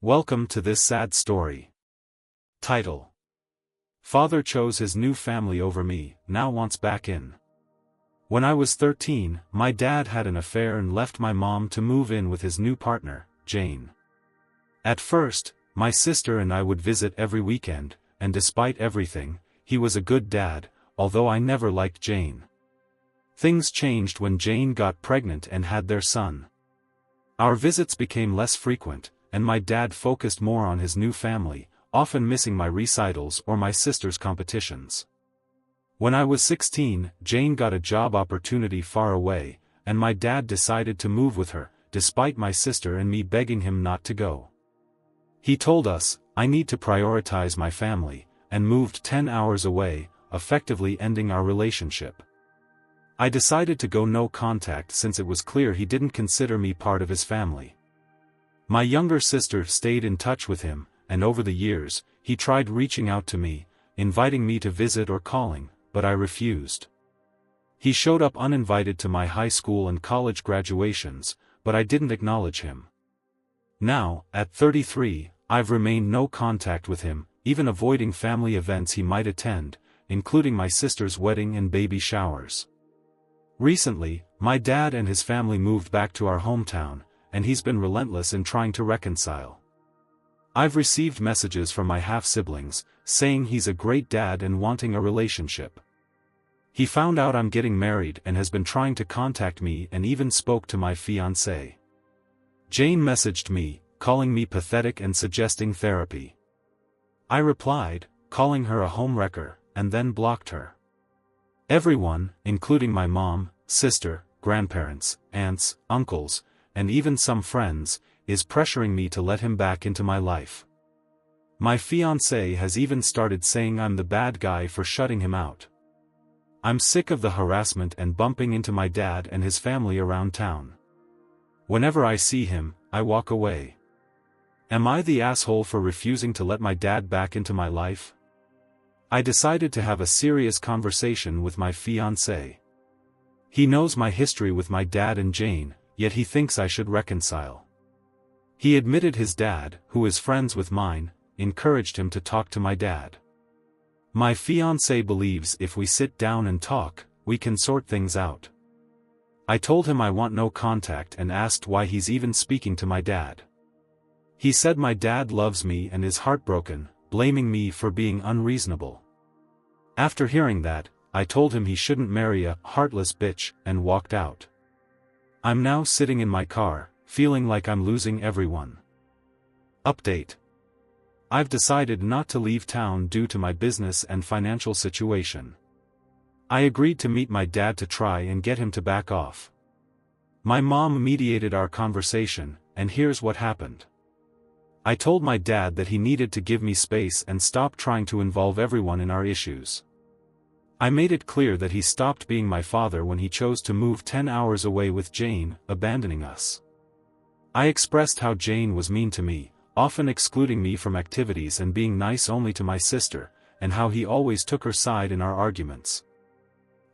Welcome to this sad story. Title: Father chose his new family over me, now wants back in. When I was 13, my dad had an affair and left my mom to move in with his new partner, Jane. At first, my sister and I would visit every weekend, and despite everything, he was a good dad, although I never liked Jane. Things changed when Jane got pregnant and had their son. Our visits became less frequent, and my dad focused more on his new family, often missing my recitals or my sister's competitions. When I was 16, Jane got a job opportunity far away, and my dad decided to move with her, despite my sister and me begging him not to go. He told us, "I need to prioritize my family," and moved 10 hours away, effectively ending our relationship. I decided to go no contact since it was clear he didn't consider me part of his family. My younger sister stayed in touch with him, and over the years, he tried reaching out to me, inviting me to visit or calling, but I refused. He showed up uninvited to my high school and college graduations, but I didn't acknowledge him. Now, at 33, I've remained no contact with him, even avoiding family events he might attend, including my sister's wedding and baby showers. Recently, my dad and his family moved back to our hometown, and he's been relentless in trying to reconcile. I've received messages from my half-siblings, saying he's a great dad and wanting a relationship. He found out I'm getting married and has been trying to contact me and even spoke to my fiancée. Jane messaged me, calling me pathetic and suggesting therapy. I replied, calling her a homewrecker, and then blocked her. Everyone, including my mom, sister, grandparents, aunts, uncles, and even some friends, is pressuring me to let him back into my life. My fiancé has even started saying I'm the bad guy for shutting him out. I'm sick of the harassment and bumping into my dad and his family around town. Whenever I see him, I walk away. Am I the asshole for refusing to let my dad back into my life? I decided to have a serious conversation with my fiancé. He knows my history with my dad and Jane, yet he thinks I should reconcile. He admitted his dad, who is friends with mine, encouraged him to talk to my dad. My fiancé believes if we sit down and talk, we can sort things out. I told him I want no contact and asked why he's even speaking to my dad. He said my dad loves me and is heartbroken, blaming me for being unreasonable. After hearing that, I told him he shouldn't marry a heartless bitch, and walked out. I'm now sitting in my car, feeling like I'm losing everyone. Update: I've decided not to leave town due to my business and financial situation. I agreed to meet my dad to try and get him to back off. My mom mediated our conversation, and here's what happened. I told my dad that he needed to give me space and stop trying to involve everyone in our issues. I made it clear that he stopped being my father when he chose to move 10 hours away with Jane, abandoning us. I expressed how Jane was mean to me, often excluding me from activities and being nice only to my sister, and how he always took her side in our arguments.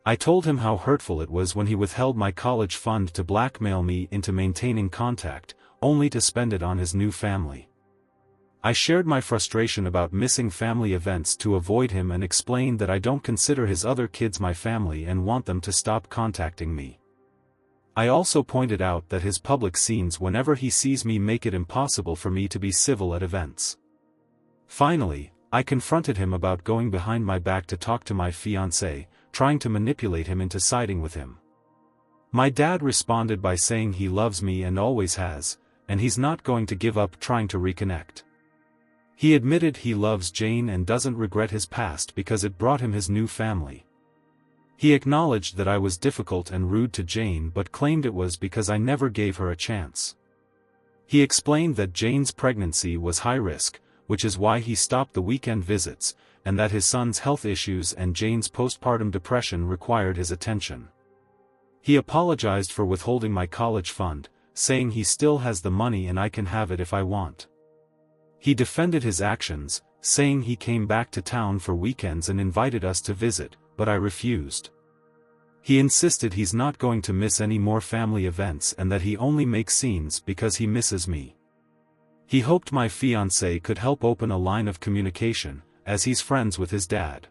I told him how hurtful it was when he withheld my college fund to blackmail me into maintaining contact, only to spend it on his new family. I shared my frustration about missing family events to avoid him and explained that I don't consider his other kids my family and want them to stop contacting me. I also pointed out that his public scenes whenever he sees me make it impossible for me to be civil at events. Finally, I confronted him about going behind my back to talk to my fiancé, trying to manipulate him into siding with him. My dad responded by saying he loves me and always has, and he's not going to give up trying to reconnect. He admitted he loves Jane and doesn't regret his past because it brought him his new family. He acknowledged that I was difficult and rude to Jane but claimed it was because I never gave her a chance. He explained that Jane's pregnancy was high risk, which is why he stopped the weekend visits, and that his son's health issues and Jane's postpartum depression required his attention. He apologized for withholding my college fund, saying he still has the money and I can have it if I want. He defended his actions, saying he came back to town for weekends and invited us to visit, but I refused. He insisted he's not going to miss any more family events and that he only makes scenes because he misses me. He hoped my fiancé could help open a line of communication, as he's friends with his dad.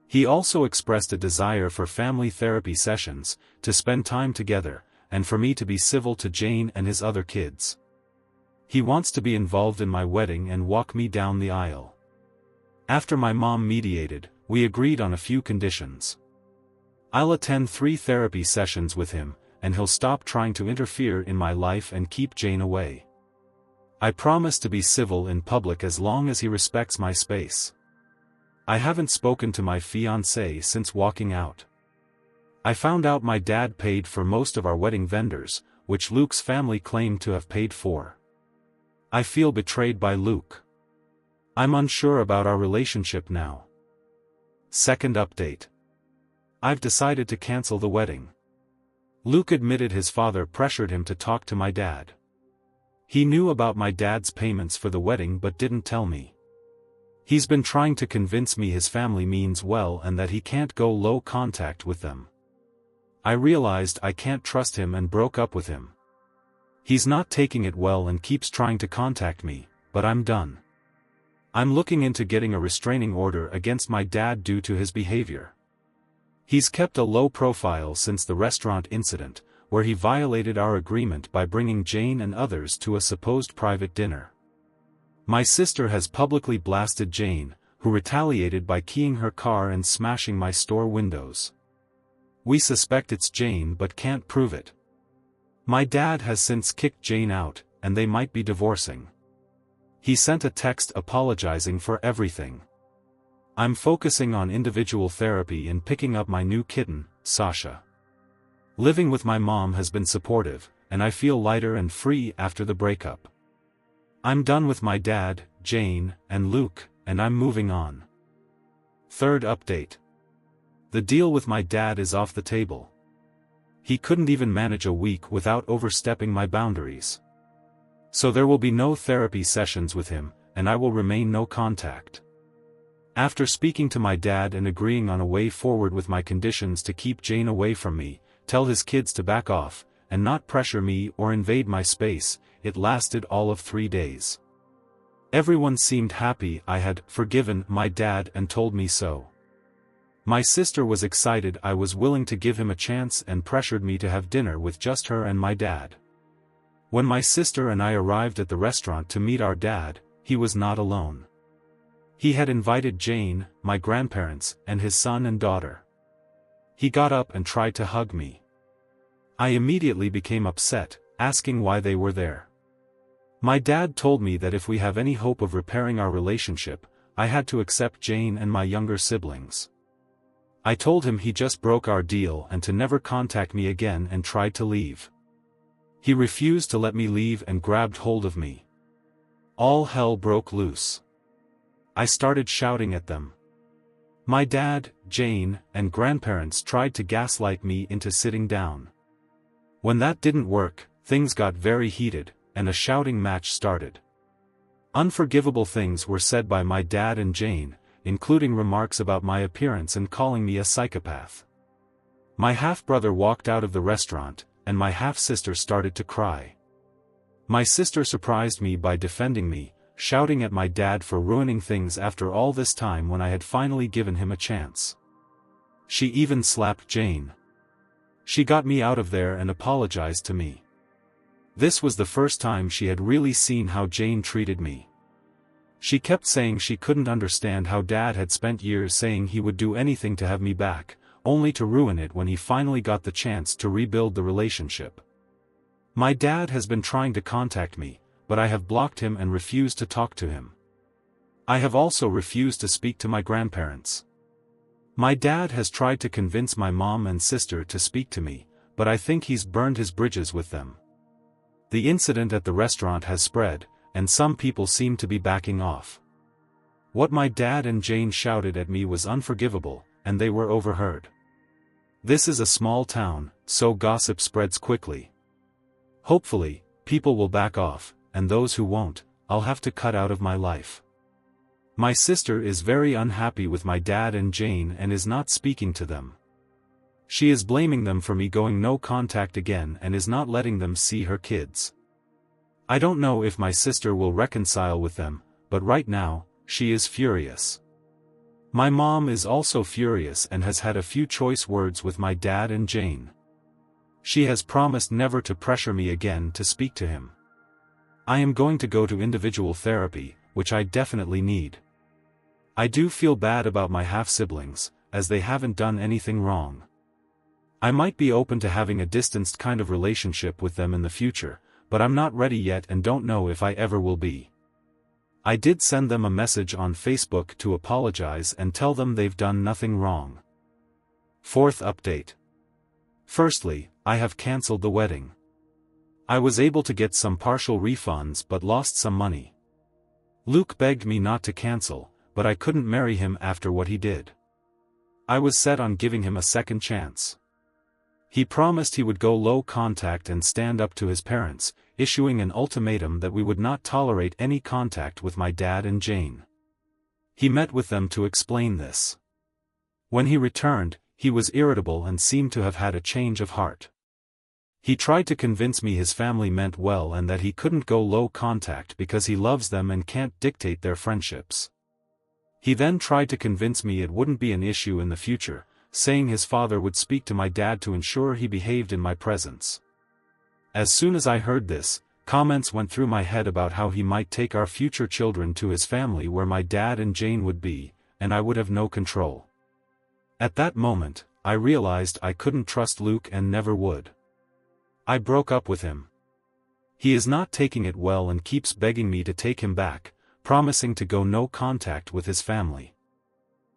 He also expressed a desire for family therapy sessions, to spend time together, and for me to be civil to Jane and his other kids. He wants to be involved in my wedding and walk me down the aisle. After my mom mediated, we agreed on a few conditions. I'll attend 3 therapy sessions with him, and he'll stop trying to interfere in my life and keep Jane away. I promise to be civil in public as long as he respects my space. I haven't spoken to my fiancé since walking out. I found out my dad paid for most of our wedding vendors, which Luke's family claimed to have paid for. I feel betrayed by Luke. I'm unsure about our relationship now. Second update. I've decided to cancel the wedding. Luke admitted his father pressured him to talk to my dad. He knew about my dad's payments for the wedding but didn't tell me. He's been trying to convince me his family means well and that he can't go low contact with them. I realized I can't trust him and broke up with him. He's not taking it well and keeps trying to contact me, but I'm done. I'm looking into getting a restraining order against my dad due to his behavior. He's kept a low profile since the restaurant incident, where he violated our agreement by bringing Jane and others to a supposed private dinner. My sister has publicly blasted Jane, who retaliated by keying her car and smashing my store windows. We suspect it's Jane but can't prove it. My dad has since kicked Jane out, and they might be divorcing. He sent a text apologizing for everything. I'm focusing on individual therapy and picking up my new kitten, Sasha. Living with my mom has been supportive, and I feel lighter and free after the breakup. I'm done with my dad, Jane, and Luke, and I'm moving on. Third update. The deal with my dad is off the table. He couldn't even manage a week without overstepping my boundaries. So there will be no therapy sessions with him, and I will remain no contact. After speaking to my dad and agreeing on a way forward with my conditions to keep Jane away from me, tell his kids to back off, and not pressure me or invade my space, it lasted all of 3 days. Everyone seemed happy I had forgiven my dad and told me so. My sister was excited I was willing to give him a chance and pressured me to have dinner with just her and my dad. When my sister and I arrived at the restaurant to meet our dad, he was not alone. He had invited Jane, my grandparents, and his son and daughter. He got up and tried to hug me. I immediately became upset, asking why they were there. My dad told me that if we have any hope of repairing our relationship, I had to accept Jane and my younger siblings. I told him he just broke our deal and to never contact me again and tried to leave. He refused to let me leave and grabbed hold of me. All hell broke loose. I started shouting at them. My dad, Jane, and grandparents tried to gaslight me into sitting down. When that didn't work, things got very heated, and a shouting match started. Unforgivable things were said by my dad and Jane, including remarks about my appearance and calling me a psychopath. My half-brother walked out of the restaurant, and my half-sister started to cry. My sister surprised me by defending me, shouting at my dad for ruining things after all this time when I had finally given him a chance. She even slapped Jane. She got me out of there and apologized to me. This was the first time she had really seen how Jane treated me. She kept saying she couldn't understand how Dad had spent years saying he would do anything to have me back, only to ruin it when he finally got the chance to rebuild the relationship. My dad has been trying to contact me, but I have blocked him and refused to talk to him. I have also refused to speak to my grandparents. My dad has tried to convince my mom and sister to speak to me, but I think he's burned his bridges with them. The incident at the restaurant has spread, and some people seem to be backing off. What my dad and Jane shouted at me was unforgivable, and they were overheard. This is a small town, so gossip spreads quickly. Hopefully, people will back off, and those who won't, I'll have to cut out of my life. My sister is very unhappy with my dad and Jane and is not speaking to them. She is blaming them for me going no contact again and is not letting them see her kids. I don't know if my sister will reconcile with them, but right now, she is furious. My mom is also furious and has had a few choice words with my dad and Jane. She has promised never to pressure me again to speak to him. I am going to go to individual therapy, which I definitely need. I do feel bad about my half-siblings, as they haven't done anything wrong. I might be open to having a distanced kind of relationship with them in the future, but I'm not ready yet and don't know if I ever will be. I did send them a message on Facebook to apologize and tell them they've done nothing wrong. Fourth update. Firstly, I have cancelled the wedding. I was able to get some partial refunds but lost some money. Luke begged me not to cancel, but I couldn't marry him after what he did. I was set on giving him a second chance. He promised he would go low contact and stand up to his parents, issuing an ultimatum that we would not tolerate any contact with my dad and Jane. He met with them to explain this. When he returned, he was irritable and seemed to have had a change of heart. He tried to convince me his family meant well and that he couldn't go low contact because he loves them and can't dictate their friendships. He then tried to convince me it wouldn't be an issue in the future, saying his father would speak to my dad to ensure he behaved in my presence. As soon as I heard this, comments went through my head about how he might take our future children to his family where my dad and Jane would be, and I would have no control. At that moment, I realized I couldn't trust Luke and never would. I broke up with him. He is not taking it well and keeps begging me to take him back, promising to go no contact with his family.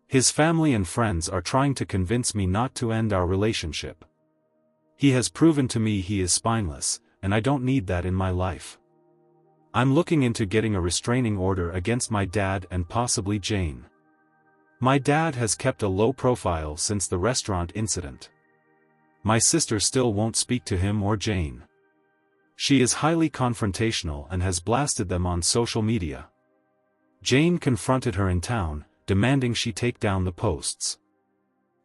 His family and friends are trying to convince me not to end our relationship. He has proven to me he is spineless, and I don't need that in my life. I'm looking into getting a restraining order against my dad and possibly Jane. My dad has kept a low profile since the restaurant incident. My sister still won't speak to him or Jane. She is highly confrontational and has blasted them on social media. Jane confronted her in town, demanding she take down the posts.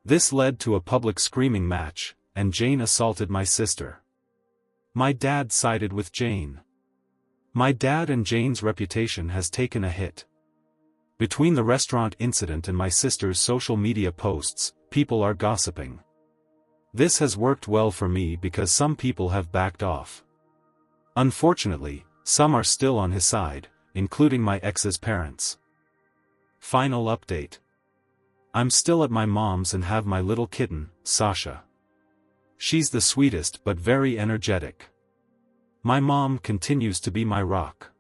This led to a public screaming match, and Jane assaulted my sister. My dad sided with Jane. My dad and Jane's reputation has taken a hit. Between the restaurant incident and my sister's social media posts, people are gossiping. This has worked well for me because some people have backed off. Unfortunately, some are still on his side, including my ex's parents. Final update. I'm still at my mom's and have my little kitten, Sasha. She's the sweetest but very energetic. My mom continues to be my rock.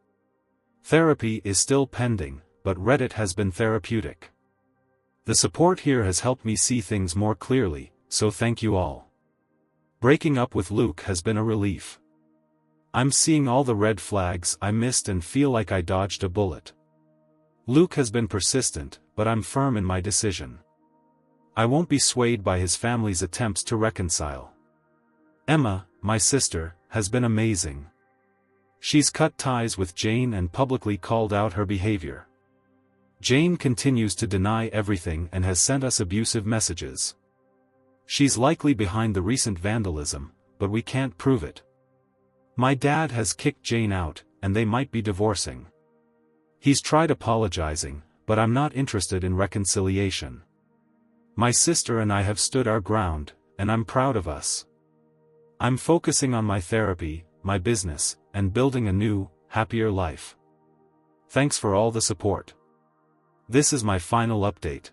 Therapy is still pending, but Reddit has been therapeutic. The support here has helped me see things more clearly, so thank you all. Breaking up with Luke has been a relief. I'm seeing all the red flags I missed and feel like I dodged a bullet. Luke has been persistent, but I'm firm in my decision. I won't be swayed by his family's attempts to reconcile. Emma, my sister, has been amazing. She's cut ties with Jane and publicly called out her behavior. Jane continues to deny everything and has sent us abusive messages. She's likely behind the recent vandalism, but we can't prove it. My dad has kicked Jane out, and they might be divorcing. He's tried apologizing, but I'm not interested in reconciliation. My sister and I have stood our ground, and I'm proud of us. I'm focusing on my therapy, my business, and building a new, happier life. Thanks for all the support. This is my final update.